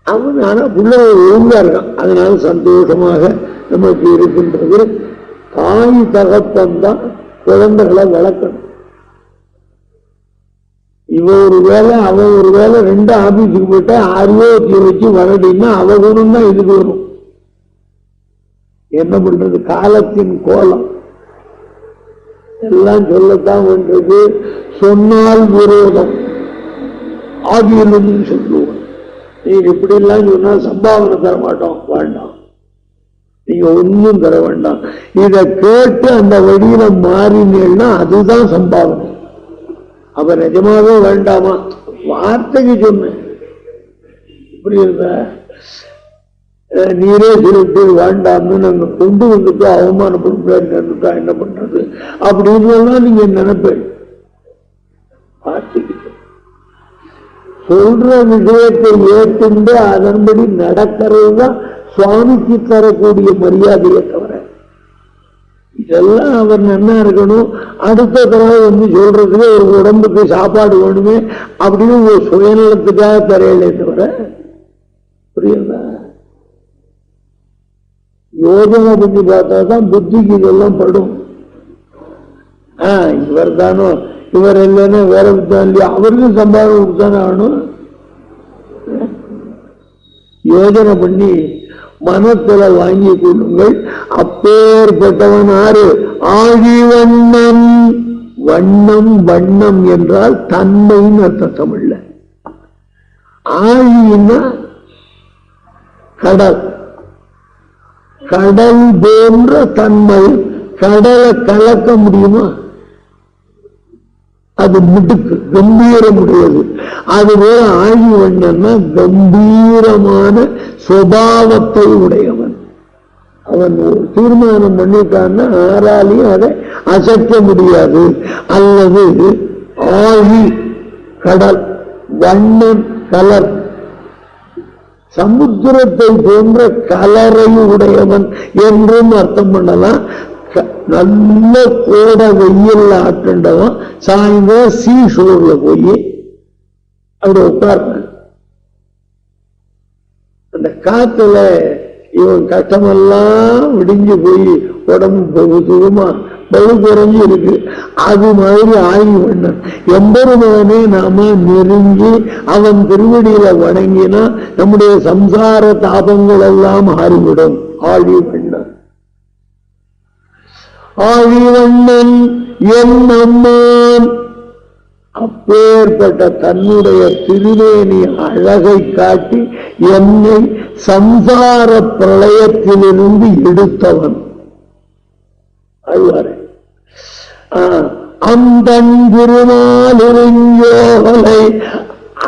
அவன். ஆனா பிள்ளை ஒழுங்கா இருக்கான், அதனால சந்தோஷமாக நமக்கு இருக்கின்றது. தாய் தகப்பந்தான் குழந்தைகளை வளர்க்கணும். இவன் ஒரு வேலை அவன் ஒரு வேலை, 2 ஆபீஸுக்கு போயிட்டா 6 வச்சு வரடின்னா அவ குணம் தான் இதுக்கு வரும். என்ன பண்றது? காலத்தின் கோலம் எல்லாம் சொல்லத்தான் பண்றது. சொன்னால் விரோதம் ஆகியலும் சொல்லுவோம். நீங்க இப்படி எல்லாம் சொன்னா சம்பாவனை தர மாட்டோம், வேண்டாம், நீங்க ஒன்னும் தர வேண்டாம். இதை கேட்டு அந்த வழியில மாறினீங்கன்னா அதுதான் சம்பாவனை. அப்ப நிஜமாவே வேண்டாமா? வார்த்தைக்கு சொன்னேன், புரியுதா? நீரே சொல்லிட்டு வேண்டாம்னு நாங்க கொண்டு வந்துட்டு அவமானப்படுத்தா என்ன பண்றது அப்படின்னு நீங்க நினைப்பேன். வார்த்தைக்கு சொல்ற விஷயத்தை ஏற்றுண்டு அதன்படி நடக்கிறது தான் சுவாமிக்கு தரக்கூடிய மரியாதையை தவிர இதெல்லாம் அவர் நன்னா இருக்கணும், அடுத்த தடவை வந்து சொல்றதுக்கு ஒரு உடம்புக்கு சாப்பாடு வேணுமே அப்படின்னு ஒரு சுயநலத்துக்காக தரையிலே தவிர, புரியுதா? யோஜனை பத்தி பார்த்தாதான் புத்திக்கு இதெல்லாம் படும். இவர் தானோ, இவர் இல்லைன்னா வேற வித்தான் இல்லையா, அவருக்கும் சம்பாதம் கொடுத்தானே ஆகணும். யோஜனை பண்ணி மனத்துல வாங்கி கொள்ளுங்கள். அப்பேற்பட்டவன் ஆறு? ஆழிவண்ணன். வண்ணம் வண்ணம் என்றால் தன்மைன்னு அர்த்தம் தமிழ்ல. ஆழின்னா கடல், கடல் போன்ற தன்மை. கடலை கலக்க முடியுமா? அது மிடுக்கு, கம்பீரமுடையது. அதுபோல ஆழிவண்ணன்னா கம்பீரமான சுபாவத்தை உடையவன். அவன் ஒரு தீர்மானம் பண்ணிட்டான்னா யாராலையும் அதை அசைக்க முடியாது. அல்லது ஆழி கடல், வண்ணன் கலர், சமுத்திரத்தை போன்ற கலரை உடையவன் என்றும் அர்த்தம் பண்ணலாம். நல்ல கோட வெயில் ஆட்டுண்டவன் சாயந்தரம் சீஷோர்ல போய் அப்படி உட்கார்றான். அந்த காத்துல இவன் கஷ்டமெல்லாம் விடிஞ்சு போய் உடம்பு சுகமா பலு குறைஞ்சி இருக்கு. அது மாதிரி ஆழிவண்ணன் எம்பெருமானே நாம நெருங்கி அவன் திருவடியில வணங்கினா நம்முடைய சம்சார தாபங்கள் எல்லாம் மாறிவிடும். ஆழிவண்ணன், ஆழிவண்ணன் என் அம்மான். அப்பேற்பட்ட தன்னுடைய திருவேணி அழகை காட்டி என்னை சம்சார பிரளயத்திலிருந்து எடுத்தவன் அழ்வாரே. அந்த திருமாலிருஞ்சோலை,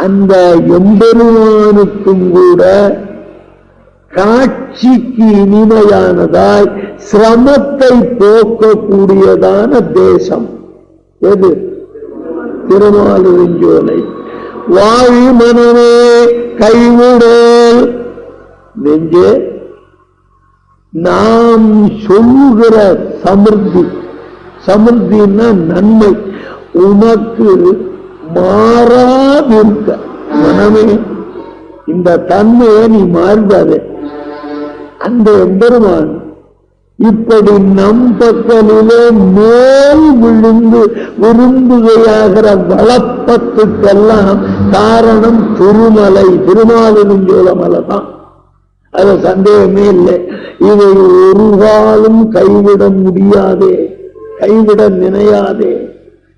அந்த எம்பெருமானுக்கும் கூட காட்சிக்கு இனிமையானதாய் சிரமத்தை போக்கக்கூடியதான தேசம் எது? திருமாலிருஞ்சோலை. வாழி மனமே கைவிடேல். நெஞ்சே, நாம் சொல்லுகிற சமிருத்தி, சமிருத்தின்னா நன்மை, உனக்கு மாறாதிருக்க மனமே, இந்த தன்மையை நீ மாறுதாதே. அந்த எம்பெருமான் இப்படி நம் பக்கலிலே மேல் விழுந்து விரும்புகையாகிற வளப்பத்துக்கெல்லாம் காரணம் திருமலை, திருமாலிருஞ்சோல மலை தான். அது சந்தேகமே இல்லை. இதை ஒரு காலம் கைவிட முடியாதே, கைவிட நினையாதே,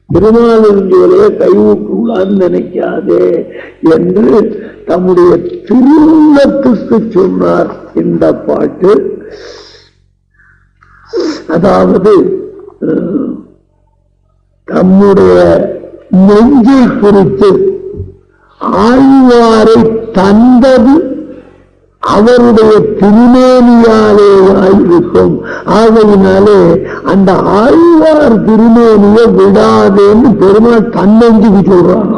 திருமாலிருஞ்சோலையை கைவிட்டுள்ளான்னு நினைக்காதே என்று தம்முடைய திருவுள்ளத்துக்கு சொன்னார் இந்த பாட்டு. அதாவது தம்முடைய நெஞ்சை குறித்து ஆழ்வாரை தந்தது அவருடைய திருமேனியாலே ஆயிருக்கும். ஆகையினாலே அந்த ஆழ்வார் திருமேனியை விடாதேன்னு பெருமாள் தன்னெஞ்சுக்கு சொல்றாங்க.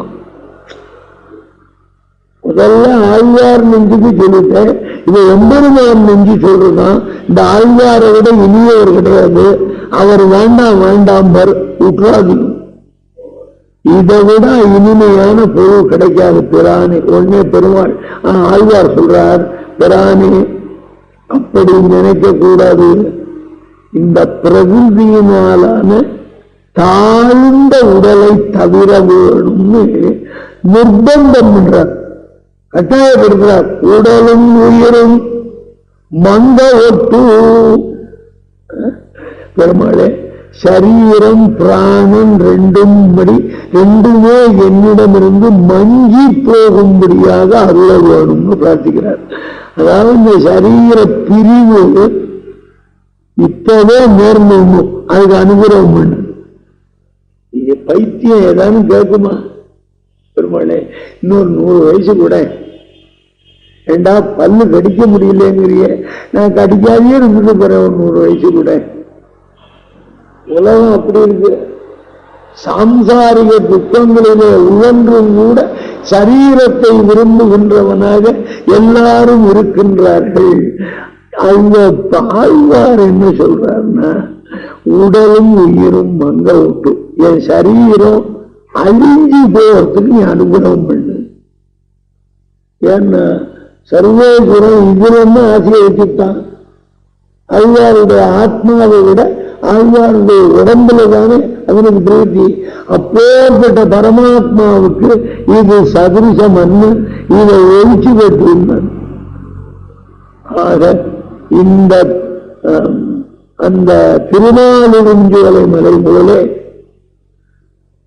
முதல்ல ஆழ்வார் நெஞ்சுக்கு சொல்லிட்டேன், இதை எம்பெருமான் நெஞ்சு சொல்றதான். இந்த ஆழ்வாரை விட இனியவர் கிடையாது, அவர் வேண்டாம் வேண்டாம் விட்டுறாதீங்க. இதை விட இனிமையான பொருள் கிடைக்காது பிராணி. உடனே பெருமாள் ஆழ்வார் சொல்றார், பிராணி அப்படி நினைக்க கூடாது, இந்த பிரகிருதியினாலான தாழ்ந்த உடலை தவிர வேணும்னு நிர்பந்தம் பண்றார், கட்டாயப்படுத்துறார். உடலும் உயிரும் மந்த ஒட்டு. பெருமாளே, சரீரம் பிராணம் ரெண்டுமே என்னிடமிருந்து மங்கி போகும்படியாக அருள வேணும்னு பிரார்த்திக்கிறார். அதாவது இந்த சரீர பிரிவு இப்பவே நேர்ந்தோம், அதுக்கு அனுகிரகம் பண்ணு. இது பைத்தியம் ஏதானு கேட்குமா? பெருமாளே, இன்னொரு 100 வயசு கூட ஏண்டா பல்லு கடிக்க முடியலங்கிறிய, நான் கடிக்காதே இருந்துட்டு போறேன் ஒரு 100 வயசு கூட. உலகம் அப்படி இருக்கு. சாம்சாரிக துக்கங்களிலே உழன்றும் கூட சரீரத்தை விரும்புகின்றவனாக எல்லாரும் இருக்கின்றார்கள். அவங்க ஆழ்வார் என்ன சொல்றாருன்னா, உடலும் உயிரும் மங்க விட்டு என் சரீரம் அழிஞ்சு போறதுக்கு நீ அனுகிரகம் பண்ணு. ஏன்னா சர்வேஸ்வரன் இதுல ஆசையை வச்சுட்டான். ஆழ்வாருடைய ஆத்மாவை விட ஆழ்வாருடைய உடம்புல தானே அவனுக்கு பிரீத்தி. அப்பேற்பட்ட பரமாத்மாவுக்கு இது சதுரிசம் அண்ணு, இதை ஒழிச்சு பெற்றிருந்தான். ஆக இந்த அந்த திருநாளுஞ்சோலை மலை போல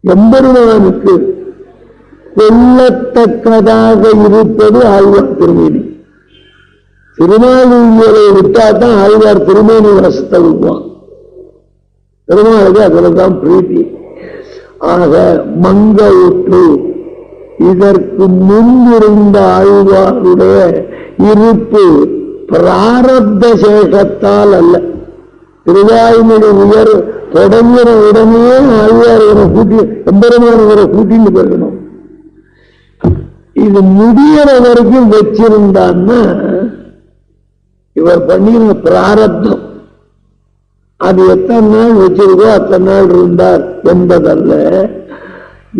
எம்பெருமானுக்கு கொல்லத்தக்கதாக இருப்பது ஆழ்வார் திருமேனி. திருநாளுஞ்சோலை விட்டாதான் ஆழ்வார் திருமேனி ரசத்தை விடுவான். பெருமாளுக்கு அதுலதான் பிரீத்தி. ஆக மங்க உற்று இதற்கு முன்பிருந்த ஆழ்வாருடைய இருப்பு பிராரப்த சேஷத்தால் அல்ல. திருவாய்மொழி உயர் தொடங்கின உடனே ஆழ்வார் கூட்டி எம்பெருமானவரை கூட்டின்னு போயிடணும். இது முடிகிற வரைக்கும் வச்சிருந்தான்னா இவர் பண்ணின பிராரப்தம் அது எத்தனை நாள் வச்சிருக்கோ அத்தனை நாள் இருந்தார் என்பதல்ல.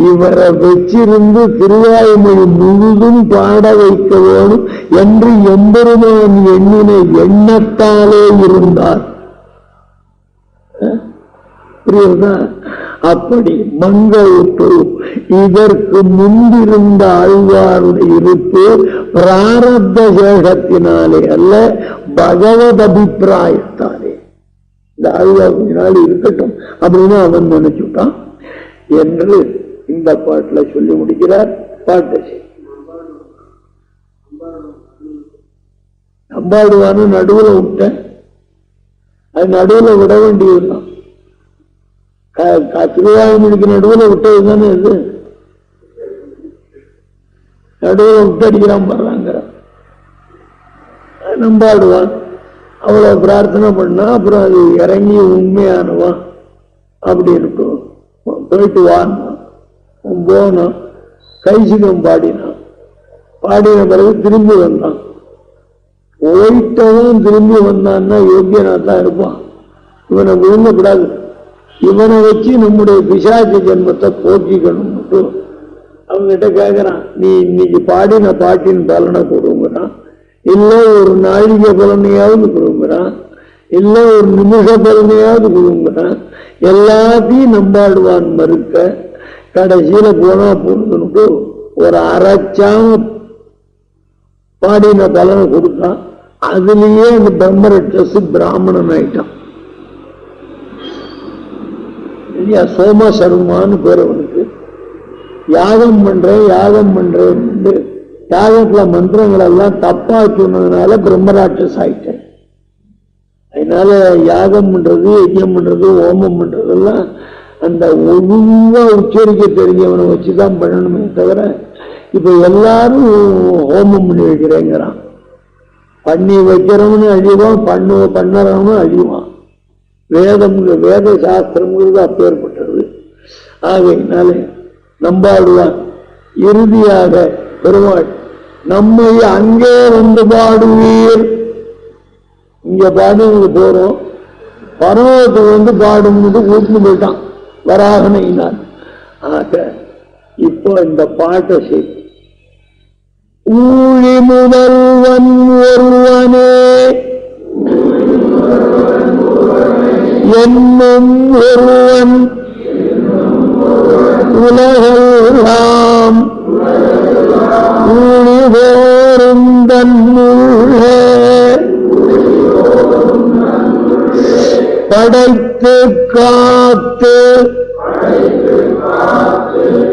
இவரை வச்சிருந்து திருவாய்மொழி முழுதும் பாட வைக்க வேணும் என்று எம்பெருமான் எண்ணின எண்ணத்தாலே இருந்தார். புரியுதா? அப்படி மங்களுக்கு இதற்கு முன்பிருந்த ஆழ்வாருடைய இருப்பு பிராரப்த சேஷத்தினாலே அல்ல, பகவத் அபிப்பிராயத்தாலே. இந்த ஆழ்வார் கொஞ்ச நாள் இருக்கட்டும் அப்படின்னு அவன் நினைச்சுட்டான் என்று இந்த பாட்டுல சொல்லி முடிக்கிறார். பாட்டை நம்பாடுவான்னு நடுவுல விட்டேன். அது நடுவுல விட வேண்டியதுதான். திருவாய்மொழிக்கு நடுவுல விட்டது தானே இது. நடுவுல விட்டடிக்கிறான் பாடுறாங்க. நம்பாடுவான் அவ்வளவு பிரார்த்தனை பண்ணா அப்புறம் அது இறங்கி உண்மையானவான் அப்படின்னு போயிட்டு வான்னா போனான். கைசிகம் பாடினான். பாடின பிறகு திரும்பி வந்தான். போயிட்டவன் திரும்பி வந்தான்னா யோக்கியனா தான் இருப்பான். இவனை விழுங்கக்கூடாது. இவனை வச்சு நம்முடைய பிசாசு ஜென்மத்தை போக்கிக்கணும். அவங்ககிட்ட கேட்கறான், நீ இன்னைக்கு பாடின பாட்டின் பலனை கொடுங்கிறான், இல்ல ஒரு நாழிகை பலனையாவது கொடுங்கிறான், இல்ல ஒரு நிமிஷ பலனையாவது கொடுங்கிறான். எல்லாத்தையும் நம்பாடுவான் மறுக்க. கடைசியில போனா போனதுன்னு ஒரு அரைச்சாம பாடின பலனை கொடுத்தான். அதுலயே அந்த பிரம்மரட்சஸ் பிராமணன் ஆயிட்டான். இல்லையா? சோமசர்மான்னு பேர் அவனுக்கு. யாகம் பண்றேன் யாகம் பண்றேன் யாகத்துல மந்திரங்கள் எல்லாம் தப்பா சொன்னதுனால பிரம்மராட்சஸ் ஆயிட்டேன். அதனால யாகம் பண்றது யஜ்யம் பண்றது ஹோமம் பண்றதெல்லாம் அந்த ஒழுங்கா உச்சரிக்க தெரிஞ்சவனை வச்சுதான் பண்ணணுமே தவிர இப்ப எல்லாரும் ஹோமம் பண்ணி வைக்கிறேங்கிறான். பண்ணி வைக்கிறவனு அழிவான், பண்ணறவனு அழிவான். வேத சாஸ்திரங்கிறது அப்பேற்பட்டது. ஆகையினால நம்பாடுவான். இறுதியாக பெருமாள் நம்மை அங்கே வந்து பாடுவீர். இங்க பாடுங்க போறோம், பரவத்துக்கு வந்து பாடும்போது கூட்டு போயிட்டான் வராகனையினான். ஆக இப்போ இந்த பாட்டை செய். ஊழி முதல்வன் ஒருவனே என்னும் ஒருவன் உலகெல்லாம் ஊழிதோறும் தன்னுள்ளே படைத்து காத்து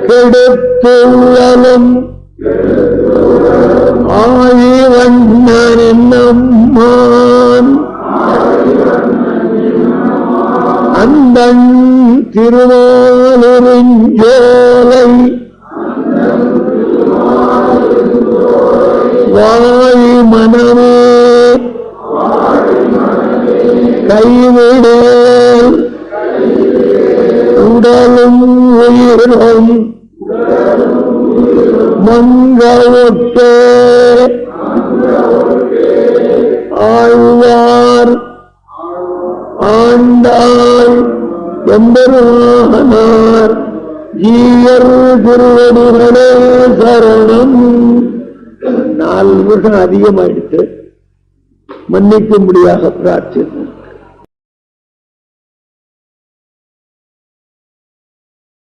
கெடுத்துள்ளலும் ஆழிவண்ணன் என்னம்மான் அந்தன் திருவாலூரிஞ்சோலை வாழி மனமே கைவிடேல் உடலும் உயிரும் மங்கவொட்டே ஆழ்வார் ஆண்டாள் எம்பெருமானார் ஜீயர் திருவடிகளே சரணம். 4 வருஷம் அதிகமாயிடுச்சு, மன்னிக்கும்படியாக பிரார்த்தனை.